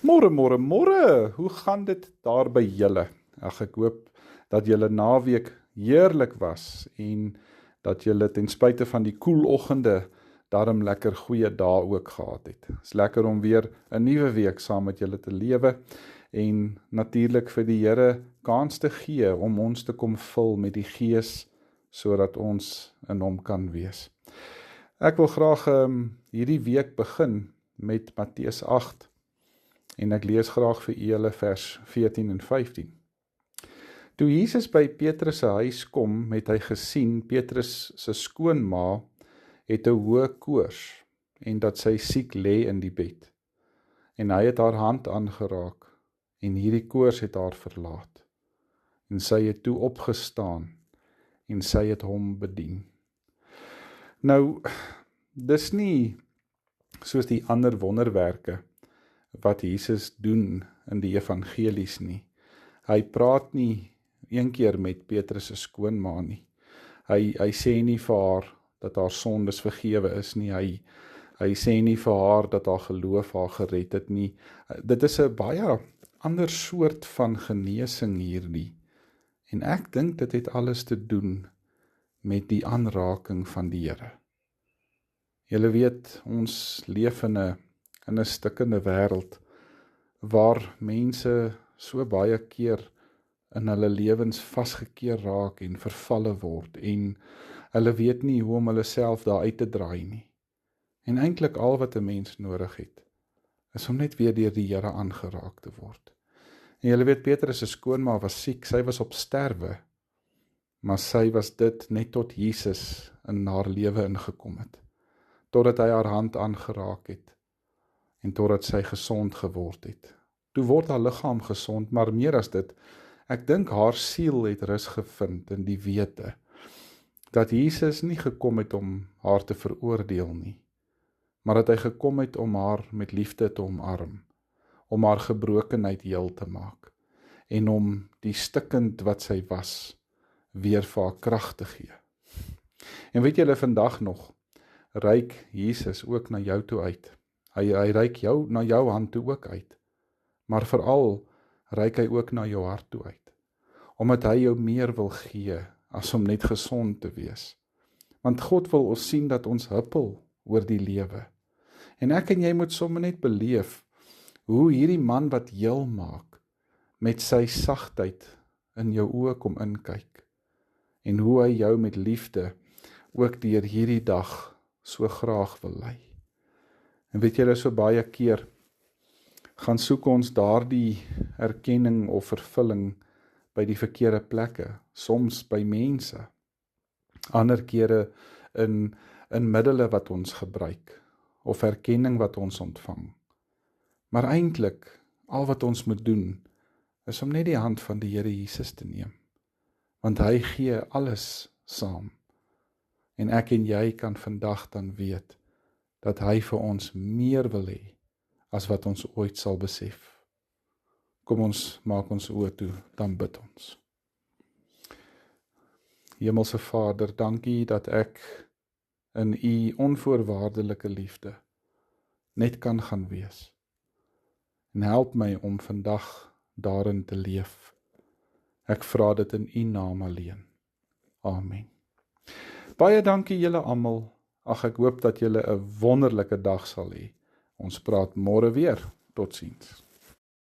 Môre, môre, môre. Hoe gaan dit daar by julle? Ek hoop dat julle naweek heerlik was en dat julle ten spyte van die koel oggende daarom lekker goeie dae ook gehad het. Dit is lekker om weer 'n nuwe week saam met julle te lewe en natuurlik vir die Here kans te gee om ons te kom vul met die Gees sodat ons in hom kan wees. Ek wil graag hierdie week begin met Matteus 8. En ek lees graag vir julle vers 14 en 15. Toe Jesus by Petrus se huis kom, het hy gesien Petrus se skoonma het 'n hoë koors en dat sy siek lê in die bed. En hy het haar hand aangeraak en hierdie koors het haar verlaat. En sy het toe opgestaan en sy het hom bedien. Nou, dis nie soos die ander wonderwerke wat Jesus doen in die evangelies nie. Hy praat nie een keer met Petrus se skoonma nie. Hy sê nie vir haar dat haar sondes vergewe is nie. Hy sê nie vir haar dat haar geloof haar gered het nie. Dit is 'n baie ander soort van genesing hierdie. En ek dink dit het alles te doen met die aanraking van die Here. Julle weet, ons leef in 'n stikkende wêreld waar mense so baie keer in hulle lewens vasgekeer raak en vervalle word en hulle weet nie hoe om hulle self daar uit te draai nie. En eintlik al wat 'n mens nodig het, is om net weer deur die Here aangeraak te word. En julle weet, Petrus se skoonma was siek, sy was op sterwe, maar sy was dit net tot Jesus in haar lewe ingekom het, totdat hy haar hand aangeraak het en totdat sy gesond geword het. Toe word haar liggaam gesond, maar meer as dit, ek dink haar siel het rus gevind in die wete dat Jesus nie gekom het om haar te veroordeel nie, maar dat hy gekom het om haar met liefde te omarm, om haar gebrokenheid heel te maak en om die stikkend wat sy was weer vir haar krag te gee. En weet julle, vandag nog reik Jesus ook na jou toe uit. Hy reik na jou hand toe ook uit. Maar veral reik hy ook na jou hart toe uit. Omdat hy jou meer wil gee as om net gesond te wees. Want God wil ons sien dat ons huppel oor die lewe. En ek en jy moet sommer net beleef hoe hierdie man wat heel maak met sy sagtheid in jou oë kom inkyk. En hoe hy jou met liefde ook deur hierdie dag so graag wil lei. En weet julle, so baie keer gaan soek ons daardie erkenning of vervulling by die verkeerde plekke, soms by mense, ander kere in middele wat ons gebruik, of erkenning wat ons ontvang. Maar eintlik, al wat ons moet doen, is om net die hand van die Here Jesus te neem, want hy gee alles saam. En ek en jy kan vandag dan weet, dat hy vir ons meer wil hê, as wat ons ooit sal besef. Kom ons maak ons oë toe, dan bid ons. Hemelse Vader, dankie dat ek in u onvoorwaardelike liefde net kan gaan wees. En help my om vandag daarin te leef. Ek vra dit in u naam alleen. Amen. Baie dankie julle almal. Ek hoop dat julle 'n wonderlike dag sal hê. Ons praat môre weer. Totsiens.